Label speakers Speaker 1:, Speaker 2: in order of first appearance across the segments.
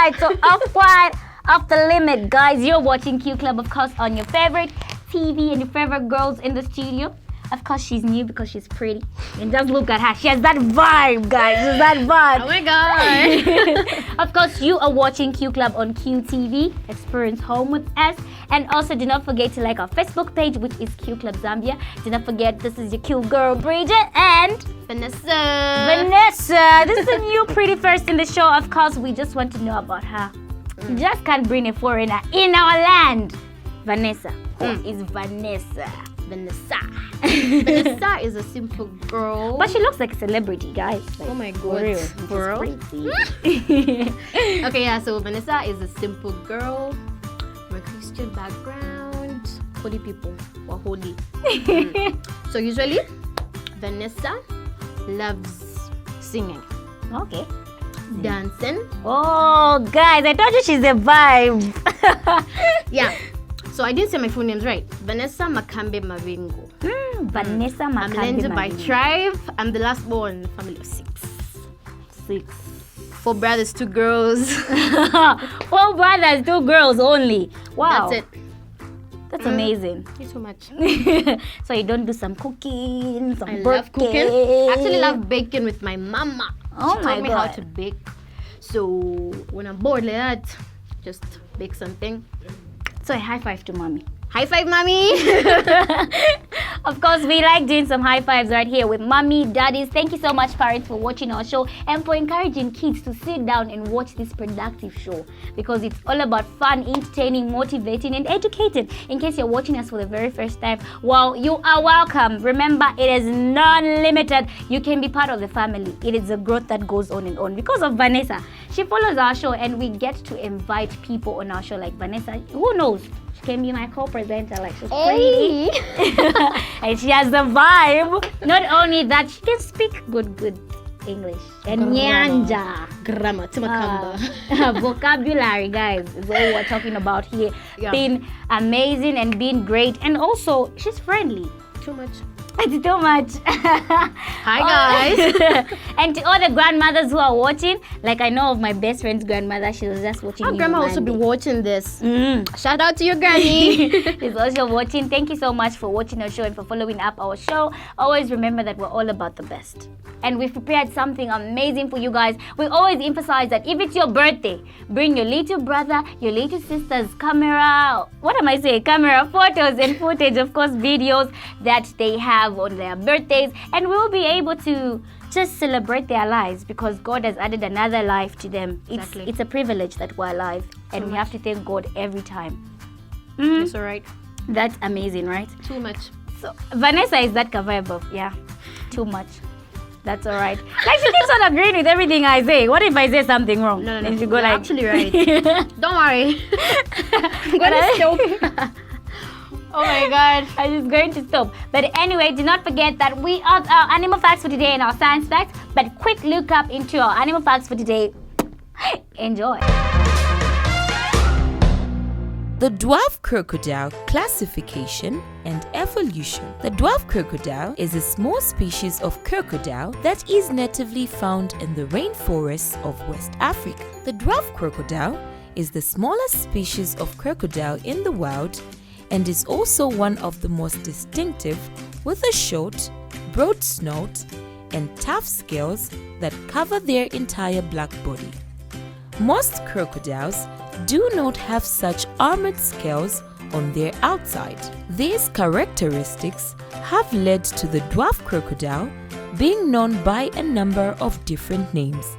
Speaker 1: right, so off the limit, guys. You're watching Q Club, of course, on your favorite TV and your favorite girls in the studio. Of course, she's new because she's pretty. And just look at her. She has that vibe, guys. She has that vibe.
Speaker 2: Oh my God.
Speaker 1: Of course, you are watching Q Club on QTV. Experience home with us. And also, do not forget to like our Facebook page, which is Q Club Zambia. Do not forget, this is your cute girl, Bridget, and Vanessa. This is a new pretty first in the show. Of course, we just want to know about her. You just can't bring a foreigner in our land. Vanessa. Who is Vanessa?
Speaker 2: Vanessa is a simple girl.
Speaker 1: But she looks like a celebrity, guys. Like,
Speaker 2: oh my God.
Speaker 1: Girl.
Speaker 2: Okay, yeah, so Vanessa is a simple girl from a Christian background. Holy people. We're holy. So usually, Vanessa loves singing.
Speaker 1: Okay.
Speaker 2: Dancing.
Speaker 1: Oh, guys, I told you she's a vibe.
Speaker 2: Yeah. So I didn't say my full names right. Vanessa Makambe Mavingo.
Speaker 1: Vanessa Makambe
Speaker 2: I'm Lenza by tribe. I'm the last born, family of six. 4 brothers, 2 girls.
Speaker 1: 4 brothers, 2 girls only. Wow.
Speaker 2: That's it.
Speaker 1: That's amazing.
Speaker 2: It's too much.
Speaker 1: So you don't do some cooking, some
Speaker 2: I
Speaker 1: birthday.
Speaker 2: love cooking. I actually love baking with my mama.
Speaker 1: Oh
Speaker 2: she
Speaker 1: my
Speaker 2: taught me
Speaker 1: God.
Speaker 2: how to bake. So when I'm bored like that, just bake something.
Speaker 1: So a high five to mommy.
Speaker 2: High five, mommy.
Speaker 1: Of course, we like doing some high fives right here with mommy, daddies. Thank you so much, parents, for watching our show and for encouraging kids to sit down and watch this productive show, because it's all about fun, entertaining, motivating, and educating. In case you're watching us for the very first time, well, you are welcome. Remember, it is non-limited. You can be part of the family. It is a growth that goes on and on. Because of Vanessa, she follows our show, and we get to invite people on our show like Vanessa. Who knows? She can be my co-presenter. Like, she's pretty. And she has the vibe. Not only that, she can speak good English. And nyanja.
Speaker 2: Grammar. Timakamba.
Speaker 1: Vocabulary, guys, is what we're talking about here.
Speaker 2: Yeah.
Speaker 1: Being amazing and being great. And also, she's friendly.
Speaker 2: Too much.
Speaker 1: It's too much.
Speaker 2: Hi, guys.
Speaker 1: And to all the grandmothers who are watching, like I know of my best friend's grandmother, she was just watching.
Speaker 2: Our
Speaker 1: me
Speaker 2: grandma
Speaker 1: on
Speaker 2: also be
Speaker 1: Monday.
Speaker 2: watching this. Shout out to your granny.
Speaker 1: She's also watching. Thank you so much for watching our show and for following up our show. Always remember that we're all about the best. And we've prepared something amazing for you guys. We always emphasize that if it's your birthday, bring your little brother, your little sister's camera. What am I saying? Camera, photos and footage, of course, videos that they have on their birthdays. And we'll be able to just celebrate their lives because God has added another life to them. It's a privilege that we're alive. And we have to thank God every time.
Speaker 2: It's alright.
Speaker 1: That's amazing, right?
Speaker 2: Too much.
Speaker 1: So Vanessa is that vibe of, yeah, too much. That's all right. Like, she keeps on agreeing with everything I say. What if I say something wrong?
Speaker 2: No.
Speaker 1: And she go
Speaker 2: You're
Speaker 1: like,
Speaker 2: actually right. Don't worry. I'm gonna stop. Oh my God.
Speaker 1: I'm just going to stop. But anyway, do not forget that we are our animal facts for today and our science facts. But quick look up into our animal facts for today. Enjoy.
Speaker 3: The dwarf crocodile classification and evolution. The dwarf crocodile is a small species of crocodile that is natively found in the rainforests of West Africa. The dwarf crocodile is the smallest species of crocodile in the world and is also one of the most distinctive, with a short, broad snout and tough scales that cover their entire black body. Most crocodiles do not have such armored scales on their outside. These characteristics have led to the dwarf crocodile being known by a number of different names,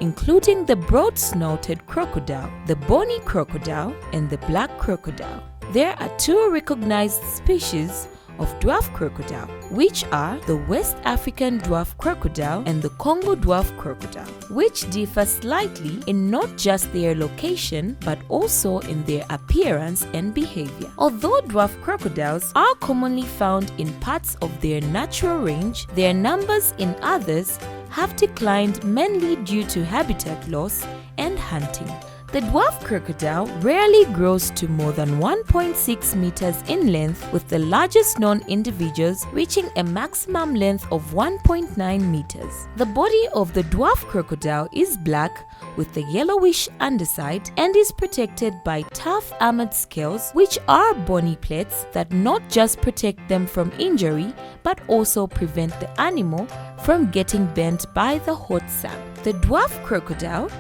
Speaker 3: including the broad-snouted crocodile, the bony crocodile, and the black crocodile. There are 2 recognized species of dwarf crocodile, which are the West African dwarf crocodile and the Congo dwarf crocodile, which differ slightly in not just their location but also in their appearance and behavior. Although dwarf crocodiles are commonly found in parts of their natural range, their numbers in others have declined mainly due to habitat loss and hunting. The dwarf crocodile rarely grows to more than 1.6 meters in length, with the largest known individuals reaching a maximum length of 1.9 meters. The body of the dwarf crocodile is black with the yellowish underside and is protected by tough armored scales, which are bony plates that not just protect them from injury but also prevent the animal from getting bent by the hot sun. The dwarf crocodile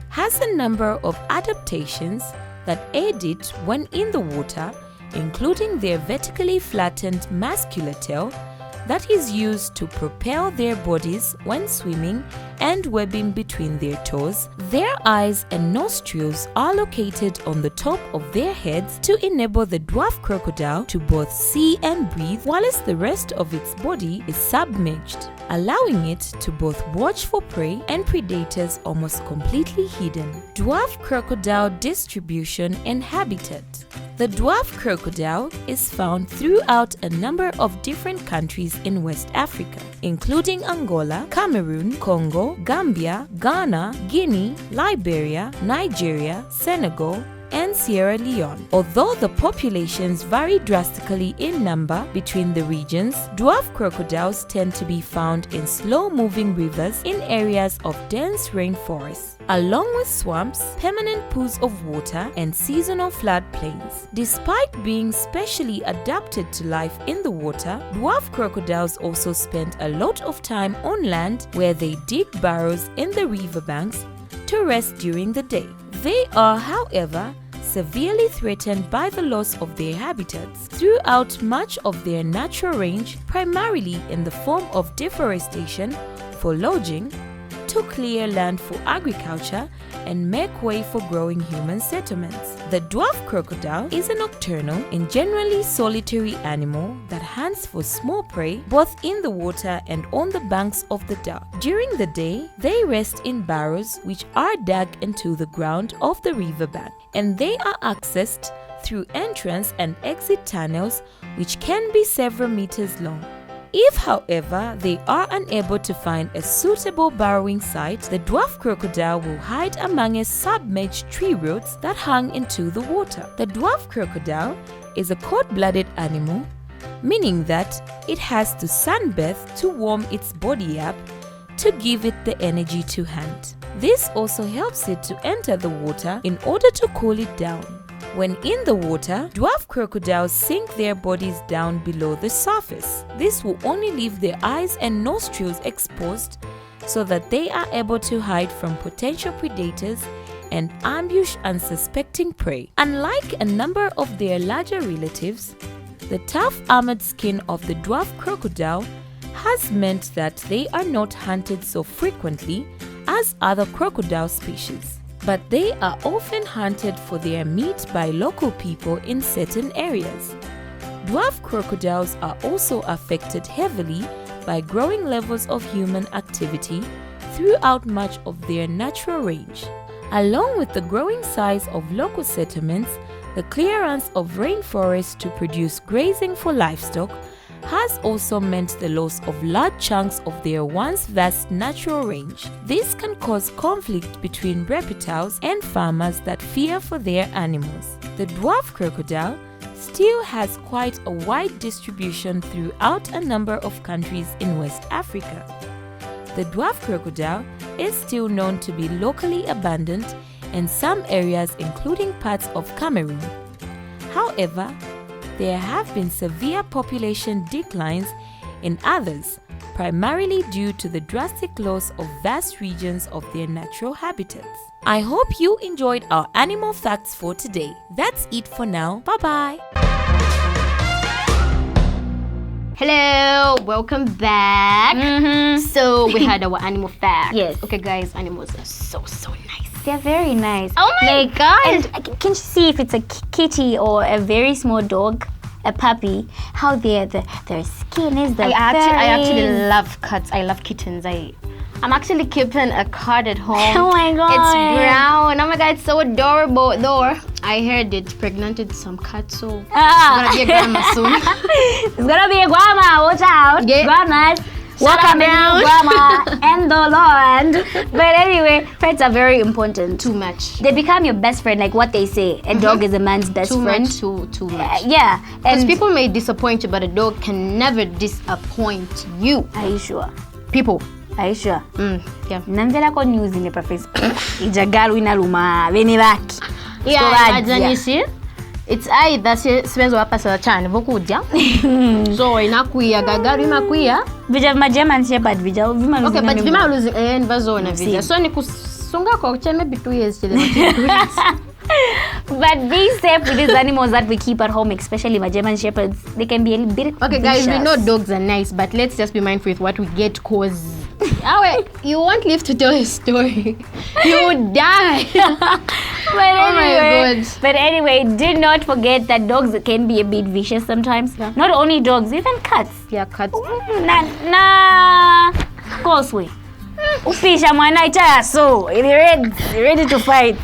Speaker 3: has a number of adaptations that aid it when in the water, including their vertically flattened muscular tail that is used to propel their bodies when swimming and webbing between their toes. Their eyes and nostrils are located on the top of their heads to enable the dwarf crocodile to both see and breathe, whilst the rest of its body is submerged, allowing it to both watch for prey and predators almost completely hidden. Dwarf crocodile distribution and habitat. The dwarf crocodile is found throughout a number of different countries in West Africa, including Angola, Cameroon, Congo, Gambia, Ghana, Guinea, Liberia, Nigeria, Senegal, and Sierra Leone. Although the populations vary drastically in number between the regions, dwarf crocodiles tend to be found in slow-moving rivers in areas of dense rainforests, along with swamps, permanent pools of water, and seasonal floodplains. Despite being specially adapted to life in the water, dwarf crocodiles also spend a lot of time on land, where they dig burrows in the riverbanks to rest during the day. They are, however, severely threatened by the loss of their habitats throughout much of their natural range, primarily in the form of deforestation for lodging, to clear land for agriculture and make way for growing human settlements. The dwarf crocodile is a nocturnal and generally solitary animal that hunts for small prey both in the water and on the banks of the dark. During the day, they rest in burrows which are dug into the ground of the riverbank, and they are accessed through entrance and exit tunnels which can be several meters long. If, however, they are unable to find a suitable burrowing site, the dwarf crocodile will hide among submerged tree roots that hang into the water. The dwarf crocodile is a cold-blooded animal, meaning that it has to sunbathe to warm its body up to give it the energy to hunt. This also helps it to enter the water in order to cool it down. When in the water, dwarf crocodiles sink their bodies down below the surface. This will only leave their eyes and nostrils exposed so that they are able to hide from potential predators and ambush unsuspecting prey. Unlike a number of their larger relatives, the tough armored skin of the dwarf crocodile has meant that they are not hunted so frequently as other crocodile species, but they are often hunted for their meat by local people in certain areas. Dwarf crocodiles are also affected heavily by growing levels of human activity throughout much of their natural range. Along with the growing size of local settlements, the clearance of rainforests to produce grazing for livestock has also meant the loss of large chunks of their once vast natural range. This can cause conflict between reptiles and farmers that fear for their animals. The dwarf crocodile still has quite a wide distribution throughout a number of countries in West Africa. The dwarf crocodile is still known to be locally abundant in some areas, including parts of Cameroon. However, there have been severe population declines in others, primarily due to the drastic loss of vast regions of their natural habitats. I hope you enjoyed our animal facts for today. That's it for now. Bye-bye.
Speaker 2: Hello, welcome back. So we had our animal fact.
Speaker 1: Yes.
Speaker 2: Okay, guys, animals are so nice.
Speaker 1: They're very nice.
Speaker 2: Oh my God.
Speaker 1: And can you see if it's a kitty or a very small dog, a puppy, how their skin is?
Speaker 2: I actually love cats. I love kittens. I'm actually keeping a cat at home.
Speaker 1: Oh my God.
Speaker 2: It's brown. Oh my God, it's so adorable. Though I heard it pregnanted some cats, so it's gonna be a grandma soon.
Speaker 1: It's gonna be a grandma. Watch out,
Speaker 2: Yeah.
Speaker 1: grandmas. welcome the new grandma and the Lord. But anyway, pets are very important.
Speaker 2: Too much.
Speaker 1: They become your best friend, like what they say. A dog is a man's best friend.
Speaker 2: Too much.
Speaker 1: Yeah.
Speaker 2: Because
Speaker 1: And
Speaker 2: people may disappoint you, but a dog can never disappoint you.
Speaker 1: Are you sure?
Speaker 2: People.
Speaker 1: Are you sure?
Speaker 2: Yeah.
Speaker 1: Namvelako news in the Facebook. Ijagalu inaluma bene baki.
Speaker 2: Yeah, imagine it's either sibenzo wapasa cyane vokudya. So inakwiya gagaru imakwiya.
Speaker 1: Vija German Shepherd vija vima
Speaker 2: Okay, but vima losing nivazona vija. So nikusunga kwa kucheme maybe 2 years till 2 years.
Speaker 1: But be safe with these animals that we keep at home, especially my German Shepherds. They can be a bit
Speaker 2: Okay, guys, we know dogs are nice, but let's just be mindful with what we get, cause you won't live to tell a story. You would die.
Speaker 1: But anyway, do not forget that dogs can be a bit vicious sometimes.
Speaker 2: Yeah.
Speaker 1: Not only dogs, even cats.
Speaker 2: Yeah, cats.
Speaker 1: Na Causeway. Upisha mwana ichaya so ready to fight.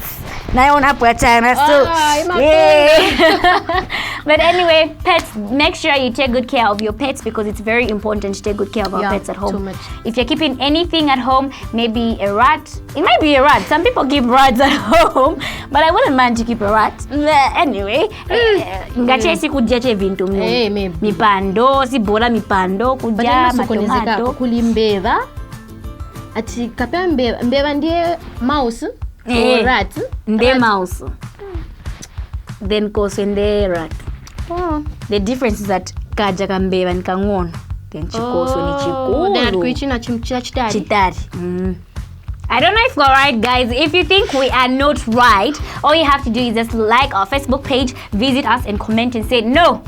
Speaker 1: Naona hapo achana so. But anyway, pets, make sure you take good care of your pets because it's very important to take good care of our pets at home.
Speaker 2: Too much.
Speaker 1: If you're keeping anything at home, maybe a rat. It might be a rat. Some people keep rats at home, but I wouldn't mind to keep a rat. Anyway, ngache sikudya che vintu
Speaker 2: Maybe.
Speaker 1: mipando, sibola mipando, kudya matomato.
Speaker 2: Kulimbeva. Ati kapea mbeva ndiye mouse or rat.
Speaker 1: Nde mouse. Then Causeway nde rat.
Speaker 2: Oh.
Speaker 1: The difference is that kaja kambeva ni kang'ono. Then Causeway ni chikulu.
Speaker 2: Then kuichina chimchira chitari.
Speaker 1: Chitari. I don't know if we're right, guys. If you think we are not right, all you have to do is just like our Facebook page, visit us and comment and say no.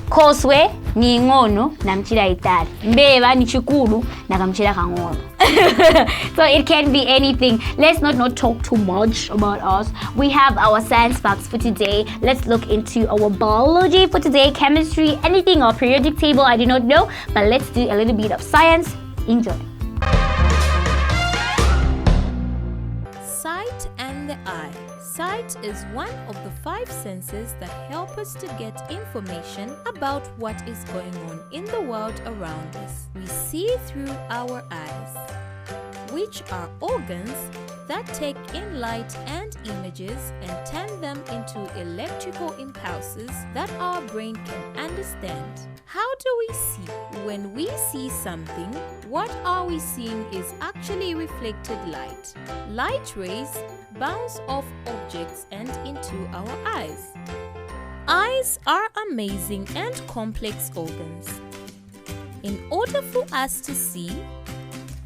Speaker 1: Causeway ni ngono na mchira itari. Mbeva ni chikulu na kamchira kang'ono. So it can be anything. Let's not talk too much about us. We have our science facts for today. Let's look into our biology for today, chemistry, anything, or periodic table. I do not know, but let's do a little bit of science. Enjoy.
Speaker 3: Sight and the eye. Sight is one of the 5 senses that help us to get information about what is going on in the world around us. We see through our eyes, which are organs that take in light and images and turn them into electrical impulses that our brain can understand. How do we see? When we see something, what are we seeing is actually reflected light. Light rays bounce off objects and into our eyes. Eyes are amazing and complex organs. In order for us to see,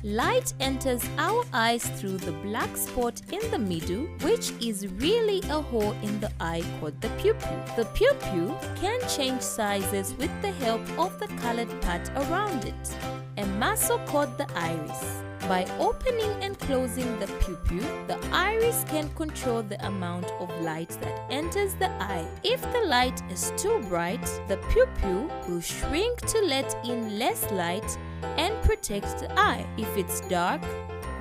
Speaker 3: light enters our eyes through the black spot in the middle, which is really a hole in the eye called the pupil. The pupil can change sizes with the help of the colored part around it, a muscle called the iris. By opening and closing the pupil, the iris can control the amount of light that enters the eye. If the light is too bright, the pupil will shrink to let in less light and protect the eye. If it's dark,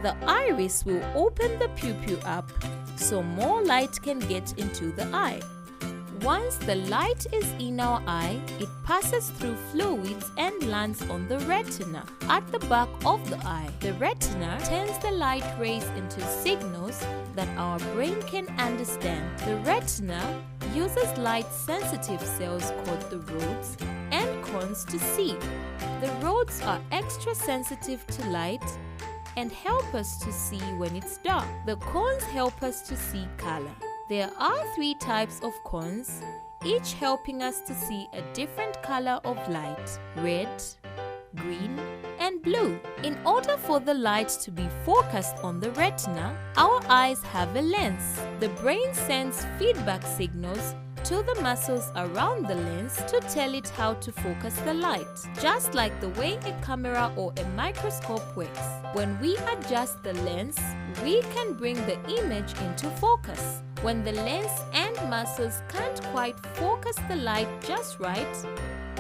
Speaker 3: the iris will open the pupil up so more light can get into the eye. Once the light is in our eye, it passes through fluids and lands on the retina at the back of the eye. The retina turns the light rays into signals that our brain can understand. The retina uses light-sensitive cells called the rods and cones to see. The rods are extra sensitive to light and help us to see when it's dark. The cones help us to see color. There are 3 types of cones, each helping us to see a different color of light: red, green, and blue. In order for the light to be focused on the retina, our eyes have a lens. The brain sends feedback signals to the muscles around the lens to tell it how to focus the light, just like the way a camera or a microscope works. When we adjust the lens, we can bring the image into focus. When the lens and muscles can't quite focus the light just right,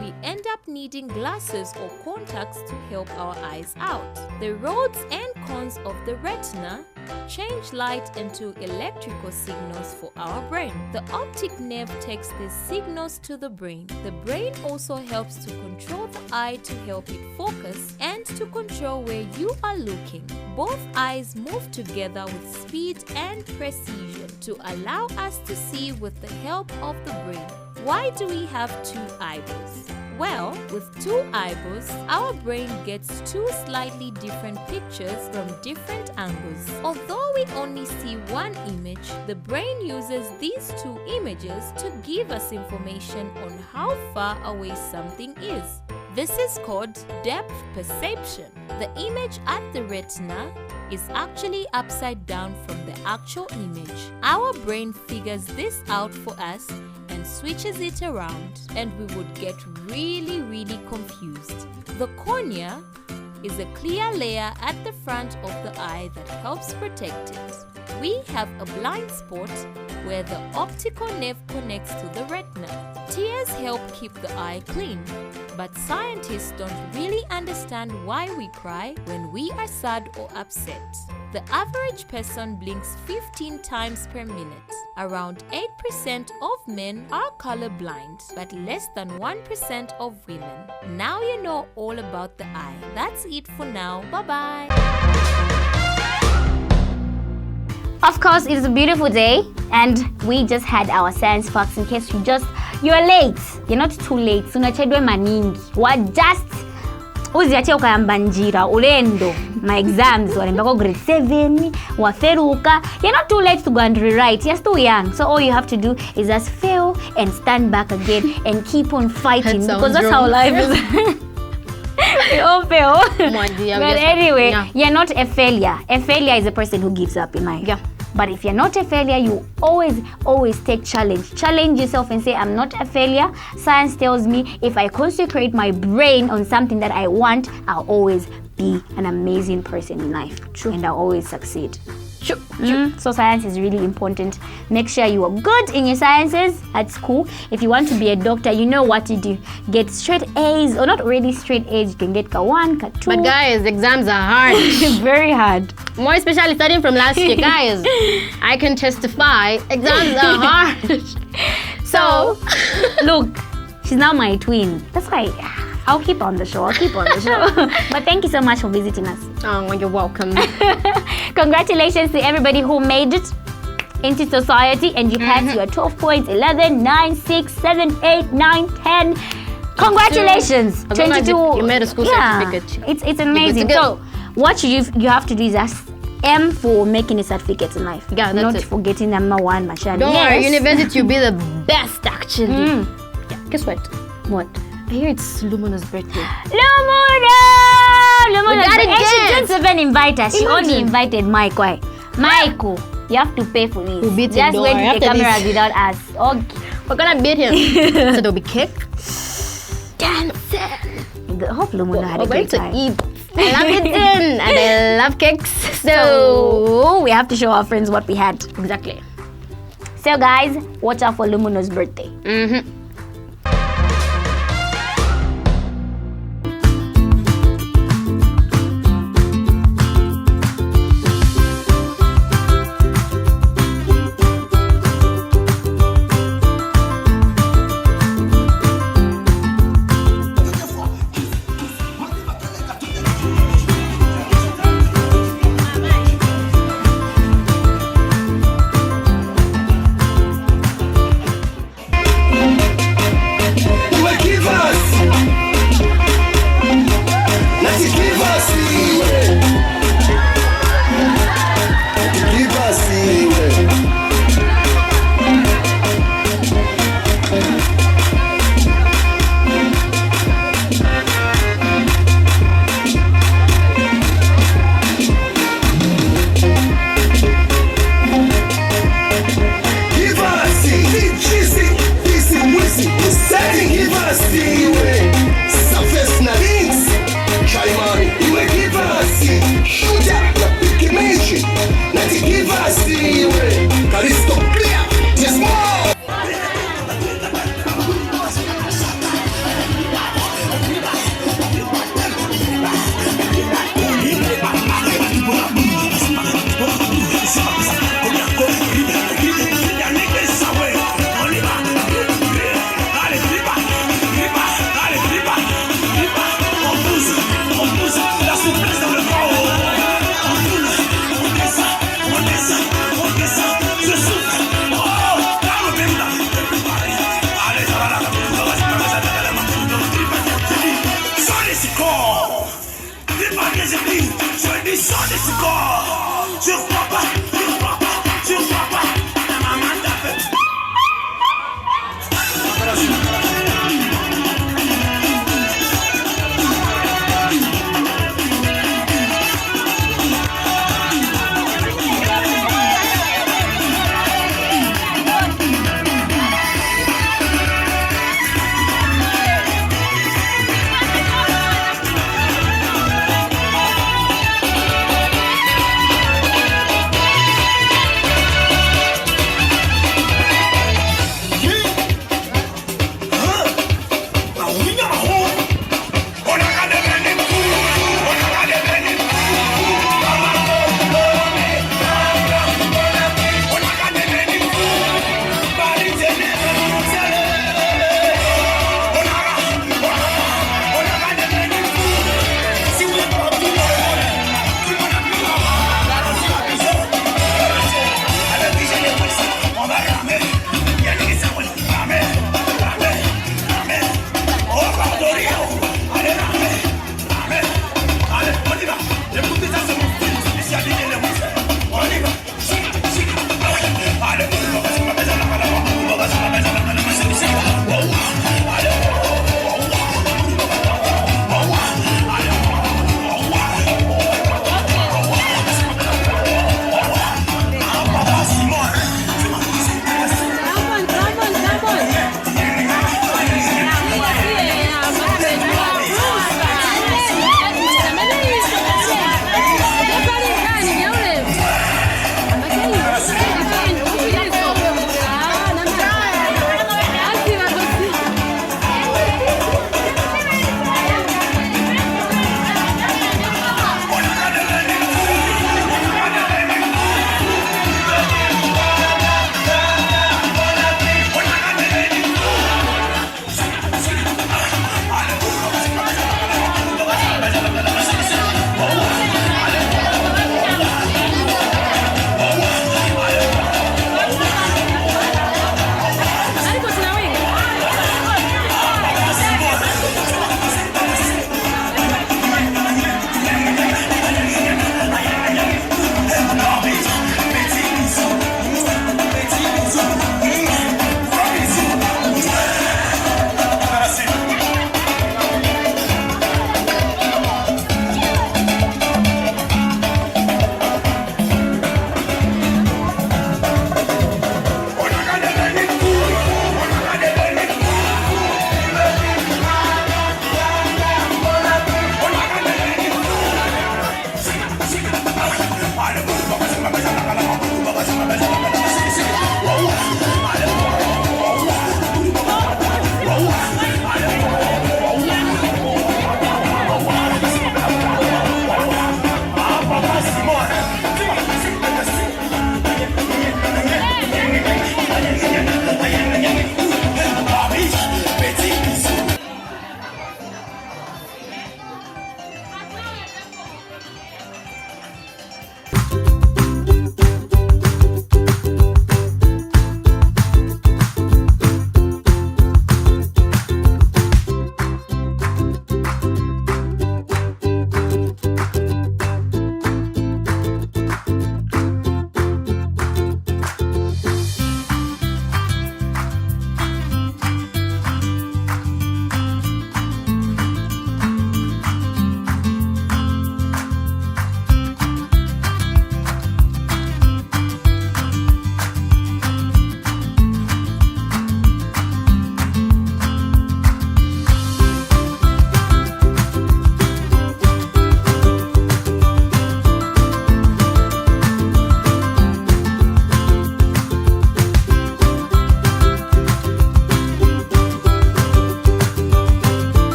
Speaker 3: we end up needing glasses or contacts to help our eyes out. The rods and cones of the retina change light into electrical signals for our brain. The optic nerve takes these signals to the brain. The brain also helps to control the eye to help it focus and to control where you are looking. Both eyes move together with speed and precision to allow us to see with the help of the brain. Why do we have two eyeballs? Well, with two eyeballs, our brain gets two slightly different pictures from different angles. Although we only see one image, the brain uses these two images to give us information on how far away something is. This is called depth perception. The image at the retina is actually upside down from the actual image. Our brain figures this out for us and switches it around, and we would get really confused. The cornea is a clear layer at the front of the eye that helps protect it. We have a blind spot where the optical nerve connects to the retina. Tears help keep the eye clean, but scientists don't really understand why we cry when we are sad or upset. The average person blinks 15 times per minute. Around 8% of men are colorblind, but less than 1% of women. Now you know all about the eye. That's it for now. Bye-bye.
Speaker 1: Of course, it is a beautiful day, and we just had our science facts. In case you're late, you're not too late. Sunachedwe maningi. Just uziache ukayamba njira ulendo my exams walembako grade 7 waferuka. You're not too late to go and rewrite. You're still young, so all you have to do is just fail and stand back again and keep on fighting, because that's how life is. We all fail. But anyway, you're not a failure. A failure is a person who gives up in life. But if you're not a failure, you always take challenge. Challenge yourself and say, I'm not a failure. Science tells me if I consecrate my brain on something that I want, I'll always be an amazing person in life. True. And I'll always succeed. Sure. So science is really important. Make sure you are good in your sciences at school. If you want to be a doctor, you know what to do. Get straight A's, or not really straight A's. You can get K1, K2.
Speaker 2: But guys, exams are hard.
Speaker 1: Very hard.
Speaker 2: More especially starting from last year, guys. I can testify, exams are hard.
Speaker 1: So, look, she's now my twin. That's why I'll keep on the show. But thank you so much for visiting us.
Speaker 2: Oh, you're welcome.
Speaker 1: Congratulations to everybody who made it into society, and you passed your 12 points, 11, 9, 6, 7, 8, 9, 10. Congratulations. 22.
Speaker 2: You made a school certificate.
Speaker 1: It's amazing. So what you have to do is just M for making a certificate in life.
Speaker 2: Yeah, that's
Speaker 1: not
Speaker 2: it.
Speaker 1: for getting number one, Machani.
Speaker 2: Don't worry, university will be the best actually.
Speaker 1: Yeah.
Speaker 2: Guess what?
Speaker 1: What?
Speaker 2: I hear it's Lumuuno's birthday.
Speaker 1: Lumuuno!
Speaker 2: gotta
Speaker 1: And she
Speaker 2: dance.
Speaker 1: didn't even invite us. She only
Speaker 2: Imagine.
Speaker 1: invited Mike. Why? Michael, you have to pay for this.
Speaker 2: We'll beat him,
Speaker 1: Just
Speaker 2: don't
Speaker 1: went
Speaker 2: worry.
Speaker 1: to the
Speaker 2: After
Speaker 1: camera
Speaker 2: this.
Speaker 1: without us. Okay.
Speaker 2: We're gonna beat him. So there'll be cake. Dancing.
Speaker 1: I hope Lumuuno had a
Speaker 2: We're going
Speaker 1: great
Speaker 2: to
Speaker 1: time.
Speaker 2: eat. I love eating and I love cakes.
Speaker 1: So we have to show our friends what we had.
Speaker 2: Exactly.
Speaker 1: So guys, watch out for Lumuuno's birthday.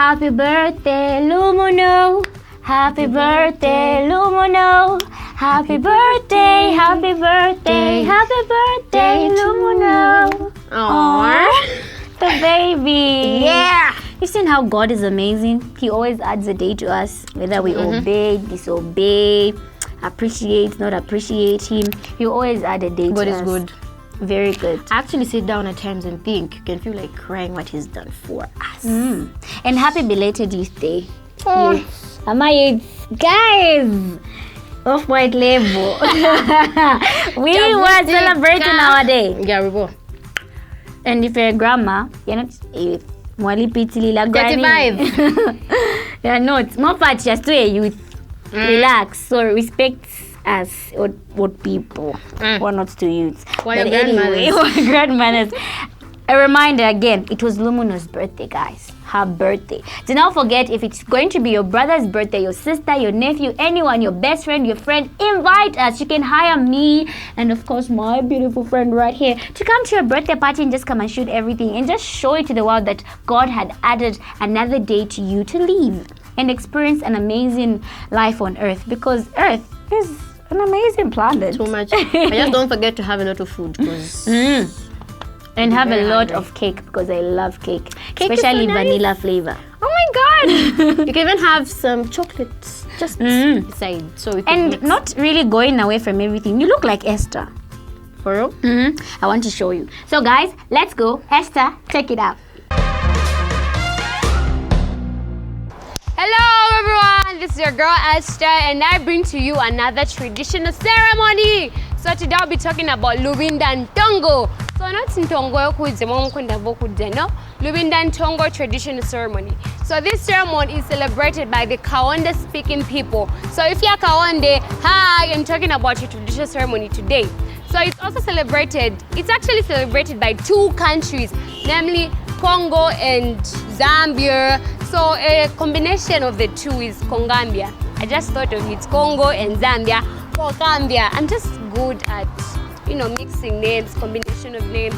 Speaker 1: Happy birthday, Lumuuno. Happy birthday, Lumuuno. Happy birthday, happy birthday, happy birthday, Lumuuno.
Speaker 2: Aww.
Speaker 1: The baby.
Speaker 2: Yeah.
Speaker 1: You've seen how God is amazing. He always adds a day to us, whether we obey, disobey, appreciate, not appreciate Him. He always add a day
Speaker 2: God
Speaker 1: to
Speaker 2: is
Speaker 1: us.
Speaker 2: good.
Speaker 1: Very good.
Speaker 2: I actually sit down at times and think. You can feel like crying what He's done for us.
Speaker 1: And happy belated Youth Day.
Speaker 2: Oh.
Speaker 1: Youth. Ama youths. Guys! Off-white label. We were celebrating our day.
Speaker 2: Yeah, we were.
Speaker 1: And if you're a grandma, you're not a youth. Mwali pitilila granny.
Speaker 2: 35.
Speaker 1: You're not. More part, you're still a youth. Relax. So respect us, what people. We're not to youths.
Speaker 2: Why
Speaker 1: But
Speaker 2: your
Speaker 1: anyway,
Speaker 2: grandmothers?
Speaker 1: grandmothers. A reminder again, it was Lumuuno's birthday, guys. Her birthday. Do not forget, if it's going to be your brother's birthday, your sister, your nephew, anyone, your best friend, your friend, invite us. You can hire me and of course my beautiful friend right here to come to your birthday party and just come and shoot everything and just show it to the world that God had added another day to you to live and experience an amazing life on earth, because earth is an amazing planet.
Speaker 2: Too much. I just don't forget to have a lot of food because
Speaker 1: And have a
Speaker 2: very
Speaker 1: lot
Speaker 2: hungry.
Speaker 1: of cake, because I love cake.
Speaker 2: Cake is
Speaker 1: Especially
Speaker 2: so nice.
Speaker 1: vanilla flavor.
Speaker 2: oh my god. You can even have some chocolates just beside, so we can
Speaker 1: And
Speaker 2: mix.
Speaker 1: not really going away from everything. You look like Esther.
Speaker 2: For real.
Speaker 1: I want to show you. So guys, let's go. Esther, check it out.
Speaker 4: Hello everyone, this is your girl Esther and I bring to you another traditional ceremony. So today I'll be talking about Lubinda Ntongo. So not Ntongo yokuze mwamukwenda bokude, no? Lubinda Ntongo traditional ceremony. So this ceremony is celebrated by the Kaonde speaking people. So if you're Kaonde, hi, I'm talking about your traditional ceremony today. So it's also celebrated, it's actually celebrated by two countries, namely Congo and Zambia. So a combination of the two is Congambia. I just thought of it, Congo and Zambia. Congambia. I'm just good at, mixing names, combination of names.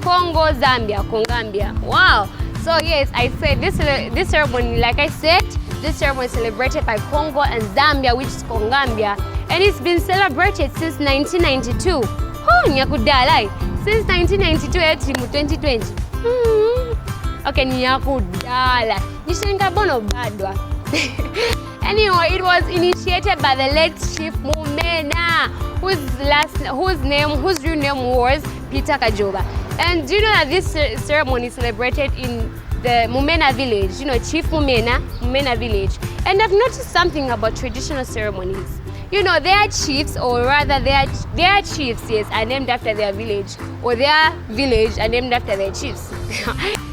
Speaker 4: Congo, Zambia, Congambia. Wow. So yes, I said this ceremony, like I said, this ceremony is celebrated by Congo and Zambia, which is Congambia. And it's been celebrated since 1992. Oh, nyakudala. Since 1992 to 2020. Okay, nyakudala. Nishengabono badwa. Anyway, it was initiated by the late Chief Mumena, whose real name was Peter Kajoba. And do you know that this ceremony is celebrated in the Mumena village? Chief Mumena village. And I've noticed something about traditional ceremonies. Their chiefs, or rather their chiefs, yes, are named after their village, or their village are named after their chiefs.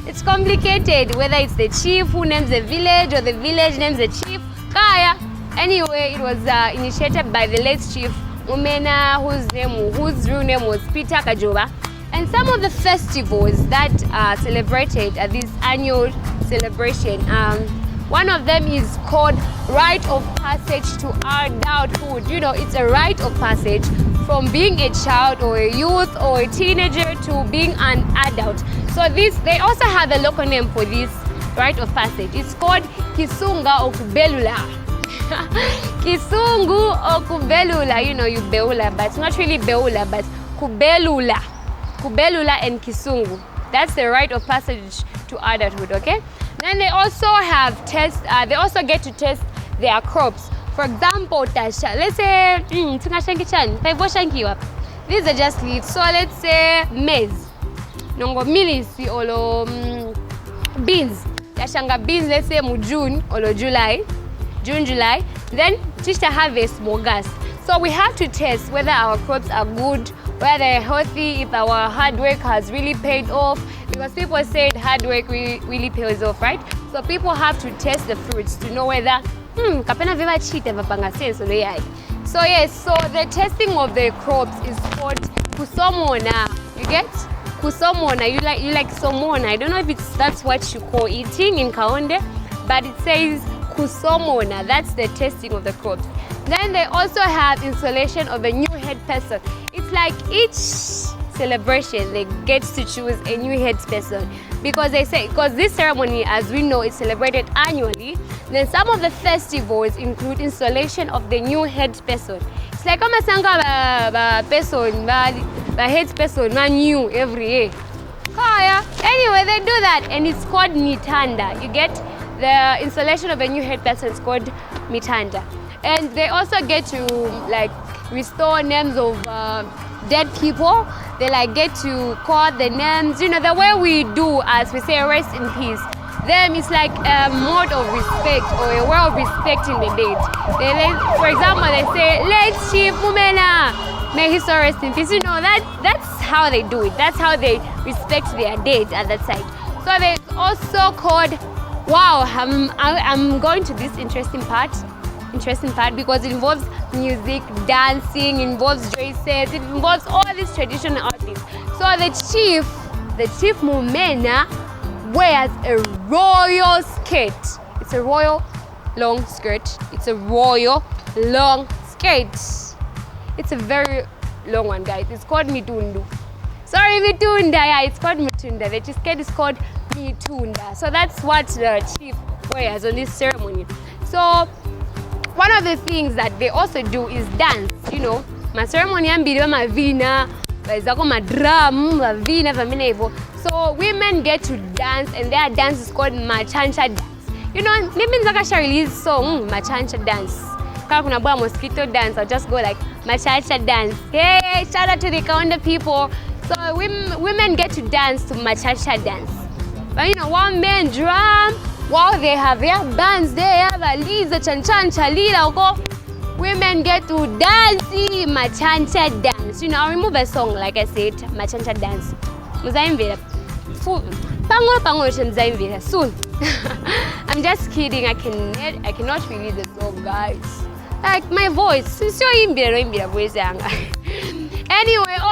Speaker 4: It's complicated, whether it's the chief who names the village or the village names the chief. Kaya. Anyway, it was initiated by the late Chief Mumena, whose real name was Peter Kajoba. And some of the festivals that are celebrated at this annual celebration, one of them is called Rite of Passage to Adulthood. It's a rite of passage from being a child or a youth or a teenager to being an adult. So they also have a local name for this rite of passage. It's called Kisunga Okubelula. Kisungu Okubelula. You beula, but it's not really beula, but Kubelula. Kubelula and Kisungu. That's the rite of passage to adulthood, okay? Then they also have they also get to test their crops. For example, Tasha, let's say, these are just leaves. So let's say maize, nongo milisi olo beans. Yashanga beans, let's say June or July. Then Tisha harvest bogas. So we have to test whether our crops are good, whether they're healthy, if our hard work has really paid off. Because people said hard work really pays off, right? So people have to test the fruits to know whether kapena viva chite vapanga senso lo yai. So yes, so the testing of the crops is called kusomona. You get? Kusomona. You like somona. I don't know if that's what you call eating in Kaonde, but it says kusomona. That's the testing of the crops. Then they also have installation of a new head person. It's like each celebration they get to choose a new head person. because they say, because this ceremony, as we know, is celebrated annually. Then some of the festivals include installation of the new head person. It's like kama sanga ba person ba head person na new every year. Kaya. Anyway, they do that, and it's called mitanda. You get the installation of a new head person is called mitanda, and they also get to like restore names of dead people. They like get to call the names, you know, the way we do as we say rest in peace. Them it's like a mode of respect or a way of respecting the dead. For example, they say, late Chief Mumena, may his soul rest in peace. You know, that's how they do it. That's how they respect their dead at that side. So there's also called, wow, I'm going to this interesting part because it involves music, dancing, involves dresses, it involves all these traditional artists. So the chief Mumena wears a royal skirt. It's a royal long skirt. It's a royal long skirt. It's a very long one, guys. It's called mitundu. Sorry, mitunda. Yeah, it's called mitunda. The skirt is called mitunda. So that's what the chief wears on this ceremony. So one of the things that they also do is dance, you know. Ma ceremony ambiri ma vina, bazako ma drum, ma vina vamina hivyo. So women get to dance, and their dance is called machancha dance. You know, maybe Nzakasha release song machancha dance. Kama kuna bwa mosquito dance, I'll just go like machancha dance. Hey, shout out to the Kaunda people. So women get to dance to machancha dance. But you know, one man drum, while they have their bands, they have a Liza, Chanchancha, Lila, women get to dance machancha dance. You know, I'll remove a song, like I said, machancha dance. Muzaimvira. Pango soon. I'm just kidding. I cannot release the song, guys. Like my voice. Anyway,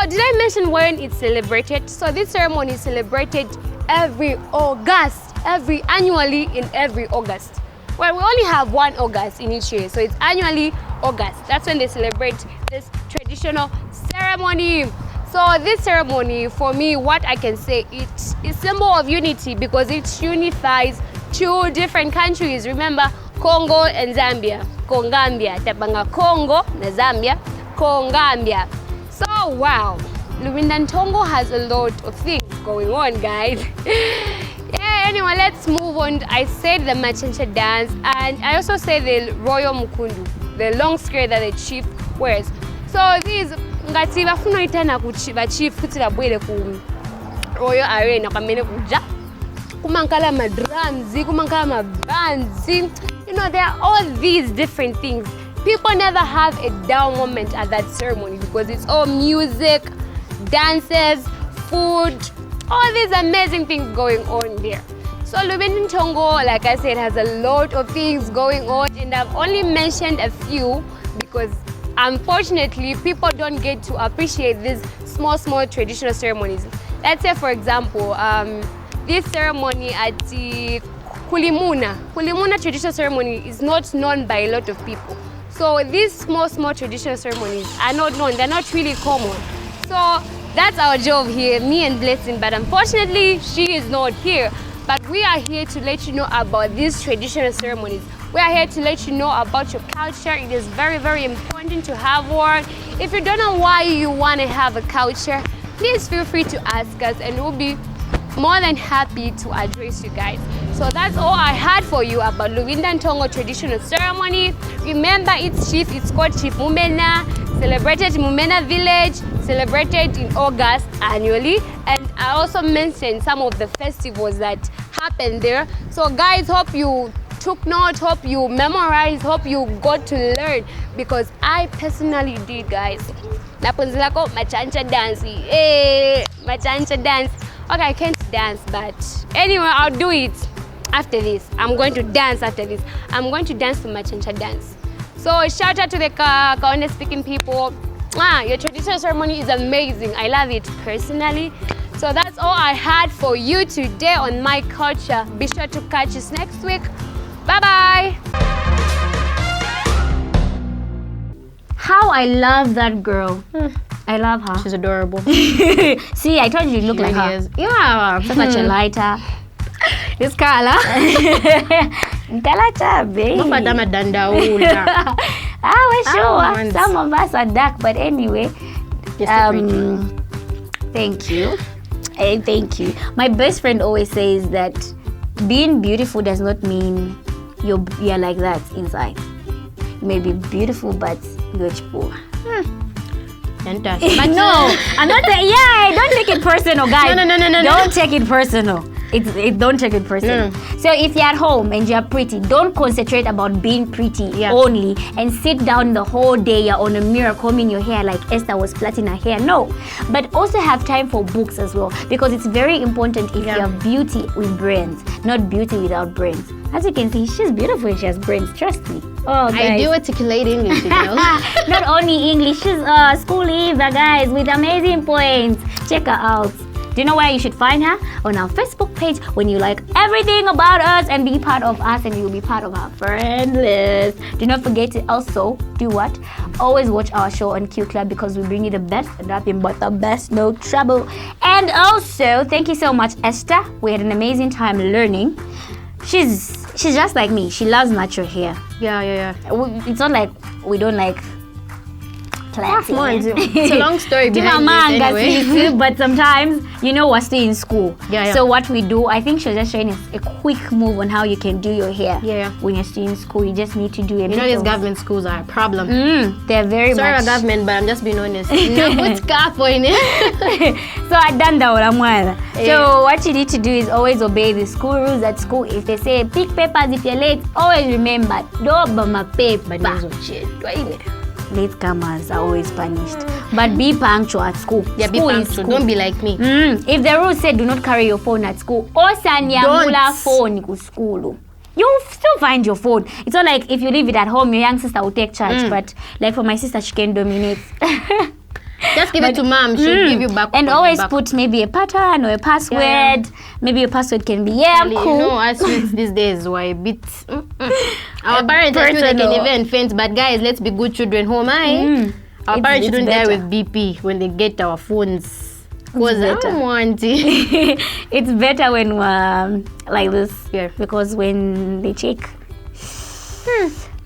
Speaker 4: did I mention when it's celebrated? So this ceremony is celebrated every August. Annually in every August. Well, we only have one August in each year, so it's annually August. That's when they celebrate this traditional ceremony. So this ceremony, for me, what I can say, it's a symbol of unity because it unifies two different countries. Remember, Congo and Zambia. Kongambia, Tabanga Congo na Zambia, Kongambia. So wow, Lumuuno has a lot of things going on, guys. Yeah, anyway, let's move on. I said the machancha dance, and I also said the royal mukundu, the long skirt that the chief wears. So these ngati bafuna itana kuchiba chief kuti labwere ku royal arena kamene kuja kumankala ma drums, kumankala ma bands. You know, there are all these different things. People never have a down moment at that ceremony because it's all music, dances, food, all these amazing things going on there. So Lumuuno, like I said, has a lot of things going on, and I've only mentioned a few because unfortunately people don't get to appreciate these small traditional ceremonies. Let's say, for example, this ceremony at the Lumuuno traditional ceremony is not known by a lot of people. So these small traditional ceremonies are not known, they're not really common. So that's our job here, me and Blessing, but unfortunately she is not here. But we are here to let you know about these traditional ceremonies. We are here to let you know about your culture. It is very important to have one. If you don't know why you want to have a culture, please feel free to ask us and we'll be more than happy to address you guys. So that's all I had for you about Lumuuno traditional ceremony. Remember, it's called Chief Mumena, celebrated in Mumena village, celebrated in August annually. And I also mentioned some of the festivals that happen there. So guys, hope you took note, hope you memorized, hope you got to learn, because I personally did, guys. Napunzilako machancha dance. Machancha dance. Okay, I can't dance, but anyway, I'll do it after this. I'm going to dance after this. I'm going to dance to machancha dance. So shout out to the Kaonde speaking people. Your traditional ceremony is amazing. I love it personally. So that's all I had for you today on My Culture. Be sure to catch us next week. Bye-bye.
Speaker 1: How I love that girl. I love her.
Speaker 2: She's adorable.
Speaker 1: See, I told you look like
Speaker 2: Really
Speaker 1: her.
Speaker 2: is. Yeah.
Speaker 1: Such a lighter.
Speaker 2: This color.
Speaker 1: Galata, baby.
Speaker 2: Mafata madandaula.
Speaker 1: We're sure.
Speaker 2: once.
Speaker 1: Some of us are dark, but anyway. Thank you. Thank you. My best friend always says that being beautiful does not mean you're like that inside. You may be beautiful, but you're poor.
Speaker 2: Fantastic.
Speaker 1: But no, I'm not saying. Yeah, don't take it personal, guys.
Speaker 2: No.
Speaker 1: Don't take it personal. Don't take it personal. So if you're at home and you're pretty, don't concentrate about being pretty only and sit down the whole day. You're on a mirror combing your hair like Esther was plaiting her hair. No, but also have time for books as well, because it's very important if you have beauty with brains, not beauty without brains. As you can see, she's beautiful and she has brains. Trust me. Oh, guys.
Speaker 2: I do articulate English, you know.
Speaker 1: Not only English, she's school leaver, guys, with amazing points. Check her out. Do you know where you should find her? On our Facebook page. When you like everything about us and be part of us, and you'll be part of our friend list. Do not forget to also do what? Always watch our show on Q Club, because we bring you the best and nothing but the best, no trouble. And also, thank you so much, Esther. We had an amazing time learning. She's just like me. She loves natural hair.
Speaker 2: Yeah.
Speaker 1: It's not like we don't like
Speaker 2: It's a long story behind this anyway.
Speaker 1: But sometimes, we're still in school.
Speaker 2: Yeah.
Speaker 1: So what we do, I think she was just showing us a quick move on how you can do your hair.
Speaker 2: Yeah.
Speaker 1: When you're still in school, you just need to do a bit
Speaker 2: these
Speaker 1: of...
Speaker 2: government schools are a problem.
Speaker 1: They're very
Speaker 2: Sorry
Speaker 1: much...
Speaker 2: about government, but I'm just being honest. No good scarf in it.
Speaker 1: So I done that. So what you need to do is always obey the school rules at school. If they say pick papers if you're late, always remember, don't burn my paper. Latecomers are always punished. But be punctual at school.
Speaker 2: Yeah, be
Speaker 1: School is
Speaker 2: punctual.
Speaker 1: school.
Speaker 2: Don't be like me.
Speaker 1: If the rule said do not carry your phone at school, osanyamula phone ku school, you'll still find your phone. It's not like if you leave it at home, your young sister will take charge. But like for my sister, she can dominate.
Speaker 2: Just give it to mom. She'll give you back.
Speaker 1: And always put maybe a pattern or a password.
Speaker 2: Yeah.
Speaker 1: Maybe your password can be cool.
Speaker 2: Us youths these days were a bit. Our parents are sure they can even faint, but guys, let's be good children. Home, our parents shouldn't die with BP when they get our phones. Because I don't want it.
Speaker 1: It's better when we're like this.
Speaker 2: Yeah.
Speaker 1: Because when they check.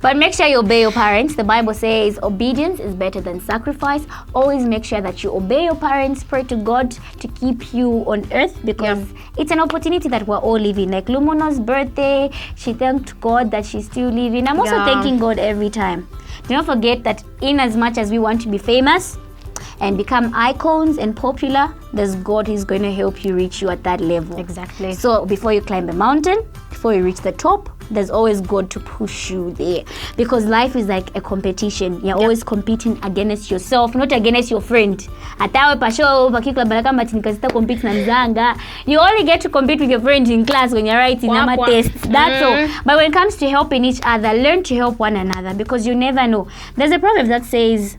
Speaker 1: But make sure you obey your parents. The Bible says obedience is better than sacrifice. Always make sure that you obey your parents. Pray to God to keep you on earth, because it's an opportunity that we're all living. Like Lumuuno's birthday, she thanked God that she's still living. I'm also thanking God every time. Do not forget that in as much as we want to be famous and become icons and popular, there's God who's going to help you reach you at that level.
Speaker 2: Exactly.
Speaker 1: So before you climb a mountain, before you reach the top, there's always God to push you there, because life is like a competition. You're always competing against yourself, not against your friend. You only get to compete with your friend in class when you're writing tests. That's all. But when it comes to helping each other, learn to help one another, because you never know. There's a proverb that says,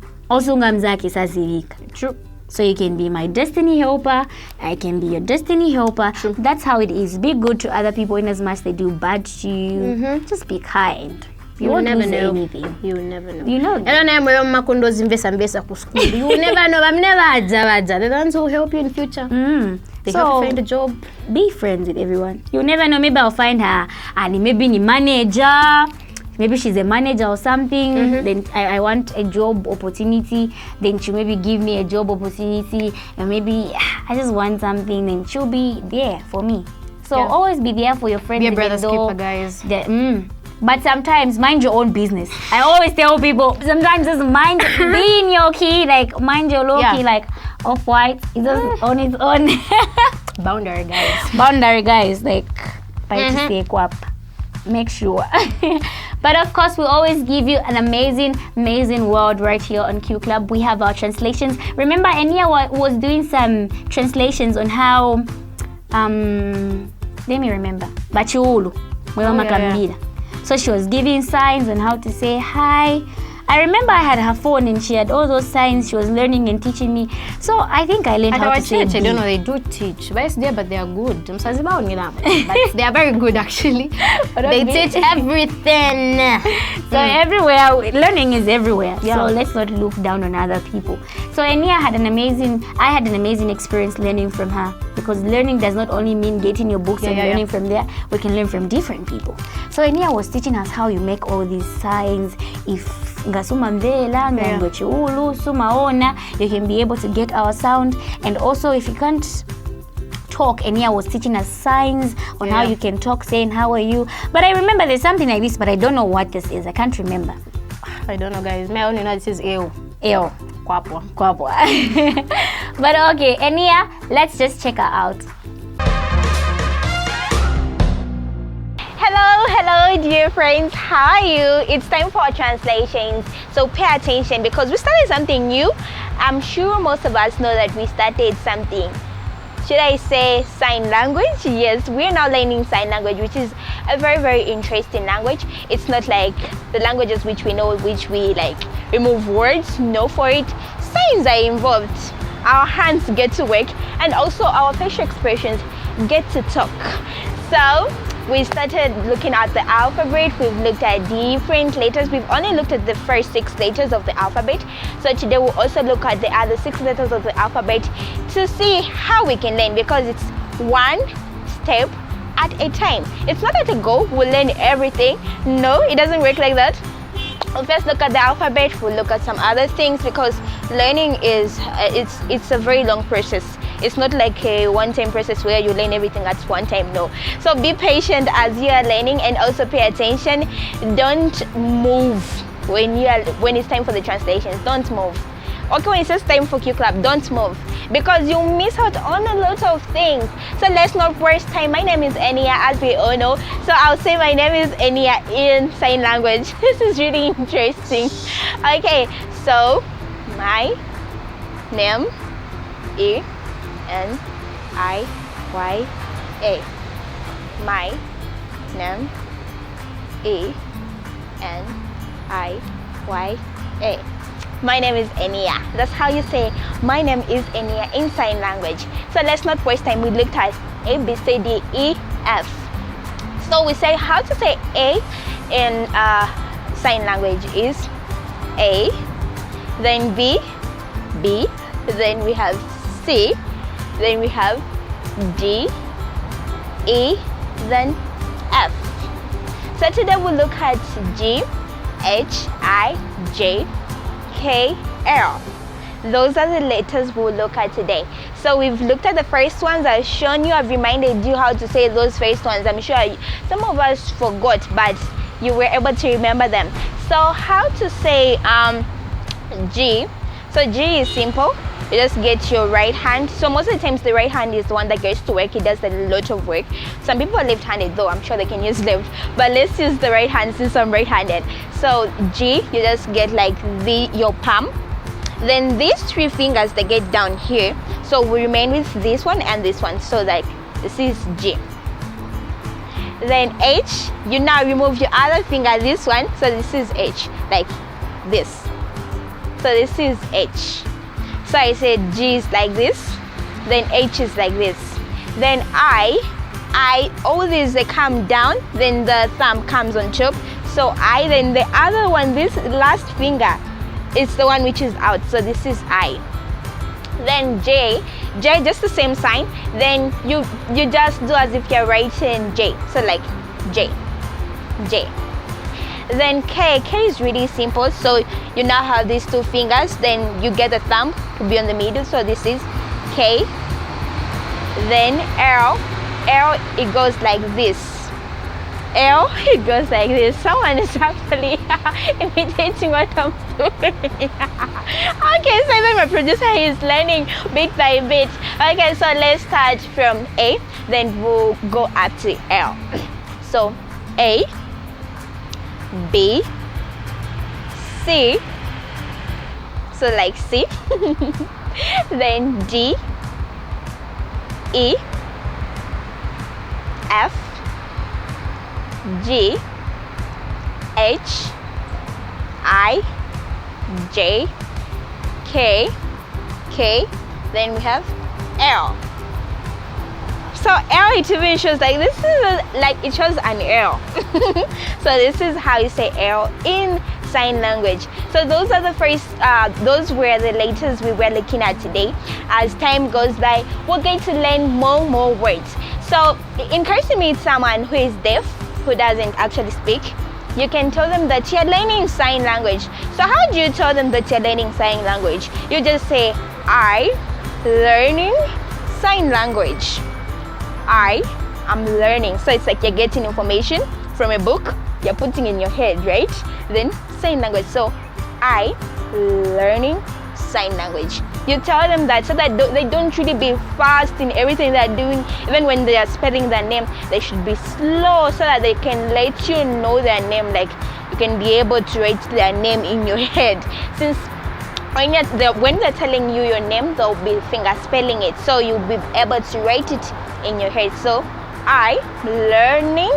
Speaker 1: True. So you can be my destiny helper, I can be your destiny helper. True. That's how it is. Be good to other people in as much they do bad to you. Just be kind. You will never know anything.
Speaker 2: You will never know.
Speaker 1: You know.
Speaker 2: I don't know where makundos invest ku school. You will never know. I'm never adja. The ones who help you in future. They help you find a job.
Speaker 1: Be friends with everyone. You never know. Maybe I'll find her and maybe ni manager. Maybe she's a manager or something. Then I want a job opportunity. Then she'll maybe give me a job opportunity. And maybe I just want something. Then she'll be there for me. So always be there for your friends.
Speaker 2: Be a brother's keeper, guys.
Speaker 1: But sometimes mind your own business. I always tell people, sometimes just mind, be in your key, like mind your low key, like Off-White. It's just on its own.
Speaker 2: Boundary, guys.
Speaker 1: Boundary, guys. Like, try to stay up. Make sure. But of course, we always give you an amazing world right here on Q Club. We have our translations. Remember, Ania was doing some translations on how, let me remember, Bachiulu. So she was giving signs on how to say hi. I remember I had her phone and she had all those signs she was learning and teaching me. So I think I learned
Speaker 2: At
Speaker 1: how
Speaker 2: our
Speaker 1: to say
Speaker 2: church, I
Speaker 1: B.
Speaker 2: don't know, they do teach. But it's there, but they are good. But they are very good, actually. They teach everything.
Speaker 1: So everywhere, learning is everywhere.
Speaker 2: Yeah.
Speaker 1: So let's not look down on other people. So Enia I had an amazing experience learning from her, because learning does not only mean getting your books and learning from there. We can learn from different people. So Enia was teaching us how you make all these signs. If ngasuma mvela, ngangwechiulu, sumaona, you can be able to get our sound. And also if you can't talk, Enia was teaching us signs on how you can talk, saying how are you. But I remember there's something like this, but I don't know what this is. I can't remember.
Speaker 2: I don't know, guys. I only know this is ew.
Speaker 1: Ew.
Speaker 2: Kwapwa.
Speaker 1: But okay, Enia, let's just check her out.
Speaker 5: Hello dear friends, how are you? It's time for our translations, so pay attention because we started something new. I'm sure most of us know that we started something. Should I say sign language? Yes, we're now learning sign language, which is a very interesting language. It's not like the languages which we know, which we like remove words. No, for it, signs are involved. Our hands get to work and also our facial expressions get to talk. So we started looking at the alphabet. We've looked at different letters. We've only looked at the first 6 letters of the alphabet. So today we'll also look at the other 6 letters of the alphabet to see how we can learn, because it's one step at a time. It's not at a go, we'll learn everything. No, it doesn't work like that. We'll first look at the alphabet, we'll look at some other things, because learning is, it's a very long process. It's not like a one-time process where you learn everything at one time, no. So be patient as you are learning, and also pay attention. Don't move when it's time for the translations. Don't move. Okay, when it says time for Q Club, don't move, because you miss out on a lot of things. So let's not waste time. My name is Enia, as we all know. So I'll say my name is Enia in sign language. This is really interesting. Okay, so my name is N-I-Y-A. My name is N-I-Y-A. My name is Enia. That's how you say my name is Enia in sign language. So let's not waste time. We looked at A, B, C, D, E, F. So we say how to say A in sign language is A, then B, then we have C, then we have D, E, then F. So today we'll look at G, H, I, J, K, L. Those are the letters we'll look at today. So we've looked at the first ones. I've shown you, I've reminded you how to say those first ones. I'm sure some of us forgot, but you were able to remember them. So how to say G. So G is simple. You just get your right hand. So most of the times the right hand is the one that gets to work. It does a lot of work. Some people are left-handed, though I'm sure they can use left, but let's use the right hand since I'm right-handed. So G, you just get like your palm. Then these 3 fingers, they get down here. So we remain with this one and this one. So like this is G. Then H, you now remove your other finger, this one. So this is H, like this. So this is H. So I said G is like this, then H is like this. Then I, all these, they come down, then the thumb comes on top. So I, then the other one, this last finger, is the one which is out. So this is I. Then J, just the same sign. Then you just do as if you're writing J. So like J. Then K is really simple. So you now have these 2 fingers. Then you get the thumb to be on the middle. So this is K. Then L, it goes like this. L, it goes like this. Someone is actually imitating what I'm doing. Okay, so then my producer is learning bit by bit. Okay, so let's start from A, then we'll go up to L. So A, B, C, so like C, then D, E, F, G, H, I, J, K, K, then we have L. So L, it even shows like this is like it shows an L. So this is how you say L in sign language. So those are the first, those were the letters we were looking at today. As time goes by, we're going to learn more words. So in case you meet someone who is deaf, who doesn't actually speak, you can tell them that you're learning sign language. So how do you tell them that you're learning sign language? You just say, I learning sign language. I am learning. So it's like you're getting information from a book, you're putting in your head, right? Then sign language. So I learning sign language. You tell them that so that they don't really be fast in everything they're doing. Even when they are spelling their name, they should be slow so that they can let you know their name. Like you can be able to write their name in your head. Since when they're telling you your name, they'll be finger spelling it, so you'll be able to write it in your head. So I learning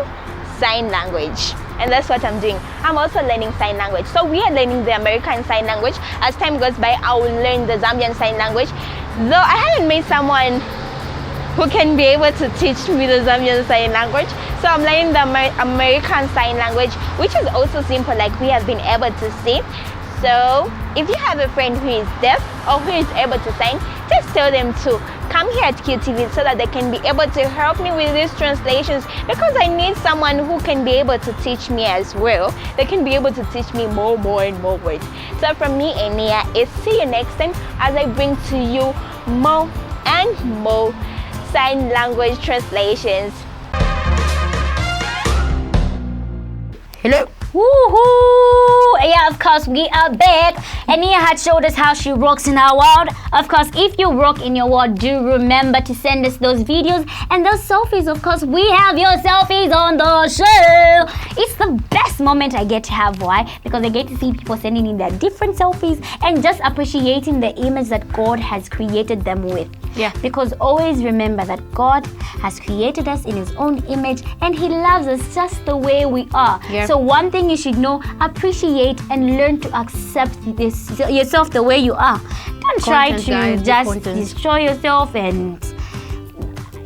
Speaker 5: sign language, and that's what I'm doing. I'm also learning sign language. So we are learning the American sign language. As time goes by, I will learn the Zambian sign language, though I haven't met someone who can be able to teach me the Zambian sign language. So I'm learning the American sign language, which is also simple, like we have been able to see. So if you have a friend who is deaf or who is able to sign, just tell them to come here at QTV so that they can be able to help me with these translations, because I need someone who can be able to teach me as well. They can be able to teach me more and more words. So from me, Enia, is see you next time as I bring to you more and more sign language translations.
Speaker 2: Hello.
Speaker 1: Woohoo! Yeah, of course, we are back. Ania had showed us how she rocks in our world. Of course, if you rock in your world, do remember to send us those videos and those selfies. Of course, we have your selfies on the show. It's the best moment I get to have. Why? Because I get to see people sending in their different selfies and just appreciating the image that God has created them with.
Speaker 2: Yeah.
Speaker 1: Because always remember that God has created us in His own image and He loves us just the way we are.
Speaker 2: Yeah.
Speaker 1: So one thing you should know, appreciate and learn to accept yourself the way you are. Don't try to just destroy yourself, and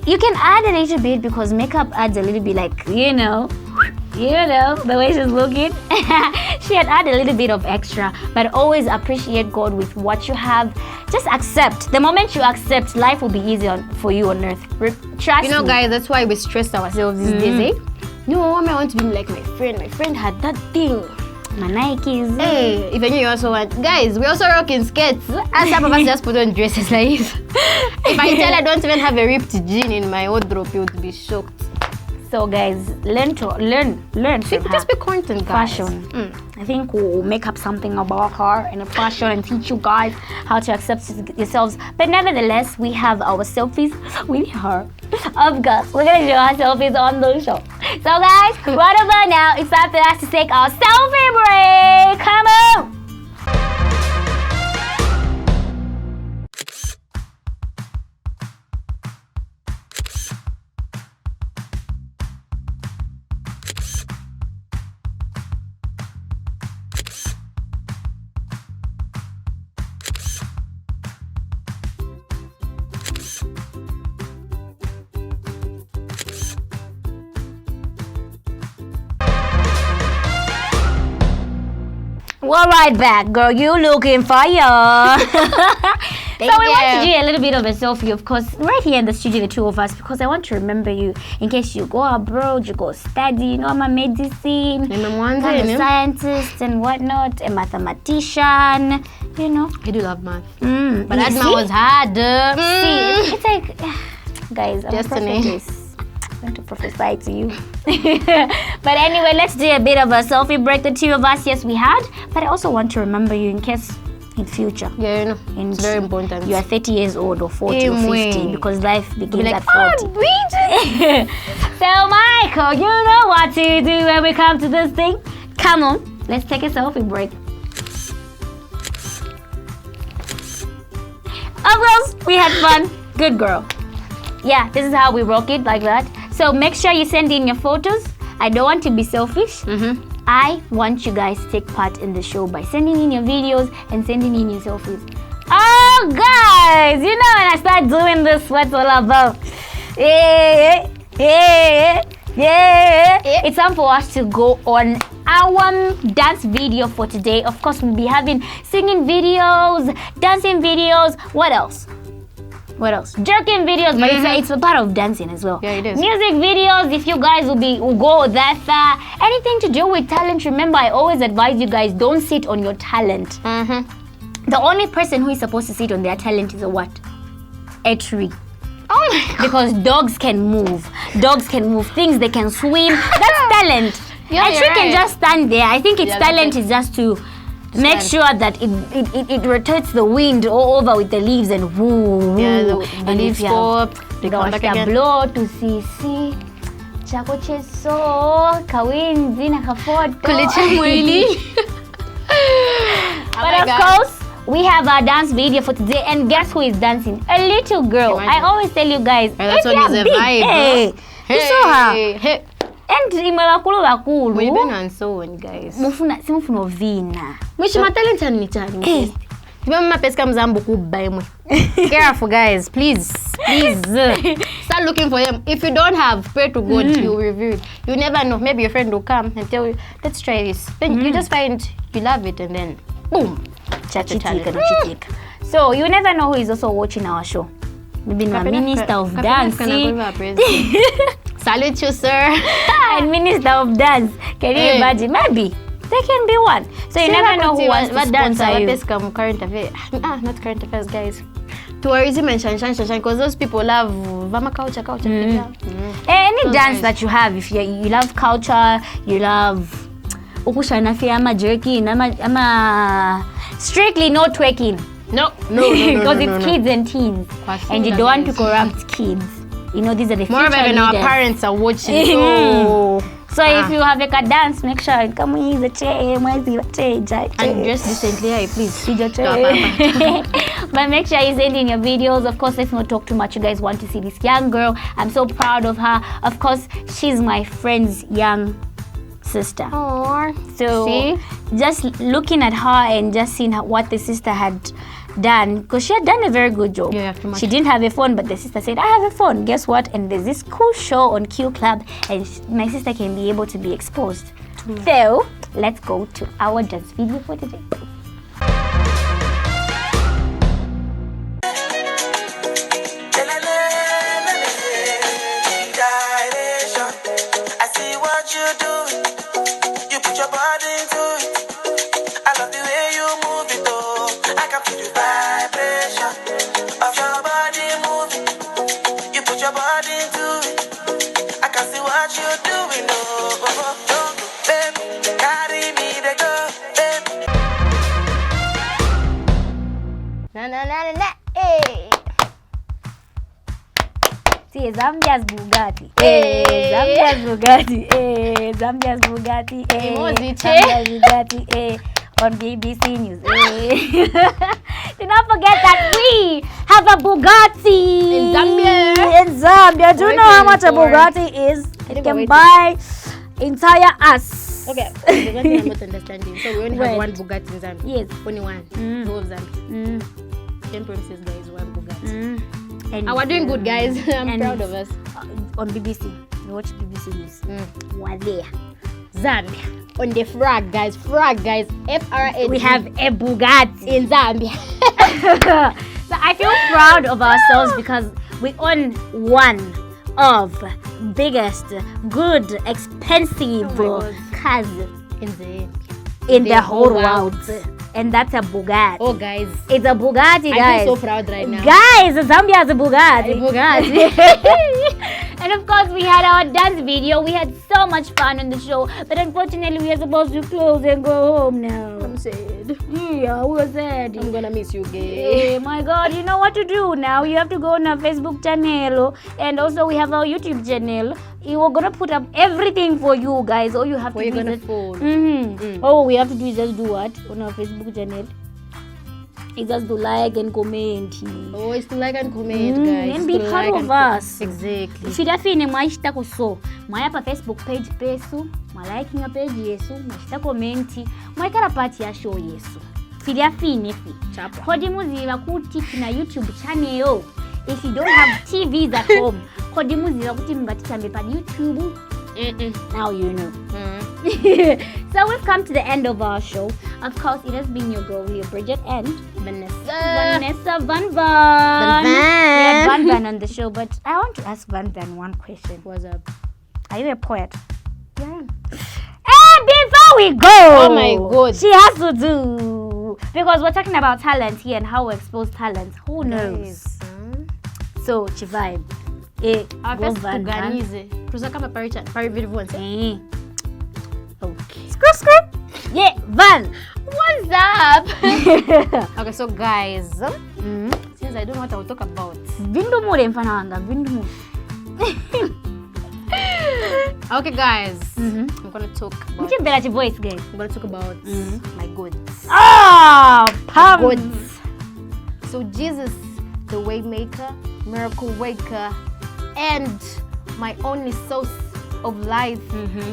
Speaker 1: you can add a little bit because makeup adds a little bit, like, you know, the way she's looking. She had added a little bit of extra, but always appreciate God with what you have. Just accept. The moment you accept, life will be easier for you on earth. Trust
Speaker 2: You know,
Speaker 1: me.
Speaker 2: guys, that's why we stress ourselves these days, eh? No, I want to be like my friend. My friend had that thing.
Speaker 1: My Nikes.
Speaker 2: Hey, if you also want, guys, we also rock in skirts. And some of us just put on dresses like this. If I tell I don't even have a ripped jean in my wardrobe, you would be shocked.
Speaker 1: So guys, learn from her.
Speaker 2: Just be content, guys.
Speaker 1: Fashion. I think we'll make up something about her and fashion and teach you guys how to accept yourselves. But nevertheless, we have our selfies with her. Of course, we're gonna show our selfies on the show. So guys, right about now, it's time for us to take our selfie break. Come on! We're right back, girl. You looking fire. So we want to do a little bit of a selfie, of course, right here in the studio, the two of us, because I want to remember you in case you go abroad, you go study. You know, I'm a medicine, I'm a scientist and whatnot, a mathematician, you know.
Speaker 2: I do love math.
Speaker 1: But
Speaker 2: But that math was hard.
Speaker 1: See, it's like, guys, I'm
Speaker 2: Just
Speaker 1: a
Speaker 2: a name.
Speaker 1: prophetess. I'm going to prophesy to you. But anyway, let's do a bit of a selfie break, the two of us. Yes, we had. But I also want to remember you in case in future.
Speaker 2: Yeah, you know,
Speaker 1: And
Speaker 2: it's very important.
Speaker 1: You are 30 years old or 40 or 50
Speaker 2: Anyway.
Speaker 1: because life begins
Speaker 2: like,
Speaker 1: at 40. So Michael, you know what to do when we come to this thing. Come on, let's take a selfie break. Of course, we had fun. Good girl. Yeah, this is how we rock it, like that. So make sure you send in your photos. I don't want to be selfish. I want you guys to take part in the show by sending in your videos and sending in your selfies. Oh, guys, you know when I start doing this, what's all about? Yeah. It's time for us to go on our dance video for today. Of course, we'll be having singing videos, dancing videos. What else? Jerking videos, but it's a part of dancing as well.
Speaker 2: Yeah, it is.
Speaker 1: Music videos, if you guys will go that far. Anything to do with talent, remember I always advise you guys, don't sit on your talent. The only person who is supposed to sit on their talent is a tree.
Speaker 2: Oh my God.
Speaker 1: Because dogs can move, things they can swim. That's talent.
Speaker 2: Yeah,
Speaker 1: a tree can just stand there. I think its talent is just to make sure that it rotates the wind all over with the leaves and woo.
Speaker 2: Yeah, the
Speaker 1: and
Speaker 2: leaves
Speaker 1: if you
Speaker 2: go up, they come back again.
Speaker 1: blow to see chako cheso kawinzi na kafoto
Speaker 2: Kulicha mwili.
Speaker 1: But of course, we have our dance video for today, and guess who is dancing? A little girl. I always tell you guys,
Speaker 2: That one is a vibe.
Speaker 1: hey, you saw her.
Speaker 2: Hey.
Speaker 1: And imabakulu bakulu.
Speaker 2: We've been on so one, guys.
Speaker 1: Simufuno vina.
Speaker 2: Mwishima talent ni chani. Mama peska mzambu kuba imwe. Careful, guys. Please. Start looking for them. If you don't have, pray to God you review it. You never know. Maybe your friend will come and tell you, let's try this. Then you just find you love it and then boom.
Speaker 1: Chachitika. So you never know who is also watching our show. Maybe the Minister of Dancing.
Speaker 2: Salute you, sir.
Speaker 1: And Minister of Dance. Can you imagine? Maybe they can be one. So you never know who wants to sponsor you.
Speaker 2: Current affairs. Not current affairs, guys. Tourism and shine, because those people love Vama culture.
Speaker 1: Any dance that you have, if you love culture, you love ukushanafi ama jerky, ama strictly no twerking.
Speaker 2: No.
Speaker 1: Because it's kids and teens, and you don't want to corrupt kids. You know, these are the future
Speaker 2: more when our
Speaker 1: leaders.
Speaker 2: parents are watching.
Speaker 1: So if you have a dance, make sure you come with the chair,
Speaker 2: and dress decently, please.
Speaker 1: But make sure you send in your videos. Of course, let's not talk too much. You guys want to see this young girl. I'm so proud of her. Of course, she's my friend's young sister.
Speaker 2: Aww.
Speaker 1: So just looking at her and just seeing what the sister had done, because she had done a very good job.
Speaker 2: Yeah,
Speaker 1: she didn't have a phone, but the sister said, I have a phone. Guess what? And there's this cool show on Q Club, and my sister can be able to be exposed. So let's go to our dance video for today. See, Zambia's Bugatti. Zambia's Bugatti. Zambia's Bugatti. Zambia's Bugatti. On BBC News. Do not forget that we have a Bugatti
Speaker 2: in Zambia.
Speaker 1: Do you know how much a Bugatti is? It can buy entire us.
Speaker 2: Okay, the one thing I'm not understanding. So we only have one Bugatti in Zambia.
Speaker 1: Yes.
Speaker 2: Only one. Two of Zambia. 10 promises, guys. One Bugatti.
Speaker 1: And
Speaker 2: we're doing good, guys. I'm proud of us.
Speaker 1: On BBC, we watch BBC News. We're there.
Speaker 2: Zambia. On the flag, guys. FRA.
Speaker 1: We have a Bugatti
Speaker 2: in Zambia.
Speaker 1: So I feel proud of ourselves because we own one of biggest, good, expensive cars in the whole world. And that's a Bugatti.
Speaker 2: Oh, guys.
Speaker 1: It's a Bugatti, guys.
Speaker 2: I feel so proud right now.
Speaker 1: Guys, Zambia has a Bugatti. And of course, we had our dance video. We had so much fun on the show. But unfortunately, we are supposed to close and go home now.
Speaker 2: I'm sad.
Speaker 1: Yeah, we were sad.
Speaker 2: I'm gonna miss you, guys.
Speaker 1: Hey, my God, you know what to do now. You have to go on our Facebook channel. And also, we have our YouTube channel. We're gonna put up everything for you guys. All you have to do is
Speaker 2: phone.
Speaker 1: all we have to do is just do what on our Facebook channel. It's just to like and comment.
Speaker 2: Always to like and comment, guys.
Speaker 1: And be
Speaker 2: To
Speaker 1: part
Speaker 2: like
Speaker 1: of
Speaker 2: and
Speaker 1: us.
Speaker 2: Exactly.
Speaker 1: Fidafine mwaishitako so mwayapa Facebook page pesu mwalikinga page yesu mwashita komenti mwayikala part ya show yesu fidafine fi
Speaker 2: Chapa.
Speaker 1: kodi muziva kuti tina YouTube channel yo. If you don't have TVs at home kodi muziva kuti mungatitambe pa YouTube. Now you know. So we've come to the end of our show. Of course, it has been your girl, Leah Bridget, and Vanessa Van Van. We had Van Van on the show, but I want to ask Van Van one question.
Speaker 2: What's up?
Speaker 1: Are you a poet? Yeah. Hey, before we go,
Speaker 2: Oh my God.
Speaker 1: she has to do, because we're talking about talent here and how we expose talent. Who knows? So, Chivibe. Go Van Van.
Speaker 2: Tuza kama pari vidivonse.
Speaker 1: Okay. Screw. Yeah, Van.
Speaker 2: What's up? Okay, so guys, since I don't know what I will talk about.
Speaker 1: Vindu mure mfana wanga, vindu mure.
Speaker 2: Okay, guys, I'm gonna talk about.
Speaker 1: Mchimbela chi voice, guys.
Speaker 2: I'm gonna talk about my goods.
Speaker 1: Pam.
Speaker 2: Goods. So Jesus, the way maker, miracle waker, and my only source of life.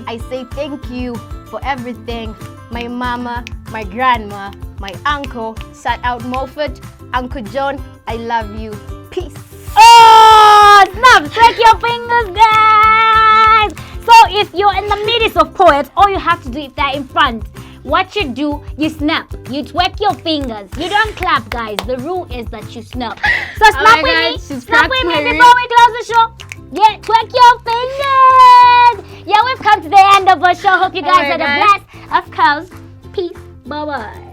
Speaker 2: I say thank you for everything. My mama, my grandma, my uncle, shout out Moffat, Uncle John, I love you. Peace.
Speaker 1: Oh, snap! Break your fingers, guys! So if you're in the midst of poets, all you have to do is that in front. What you do, you snap. You twerk your fingers. You don't clap, guys. The rule is that you snap. So snap with me. Snap with me before we close the show. Yeah, twerk your fingers. Yeah, we've come to the end of our show. Hope you guys had a blast. Of course. Peace. Bye-bye.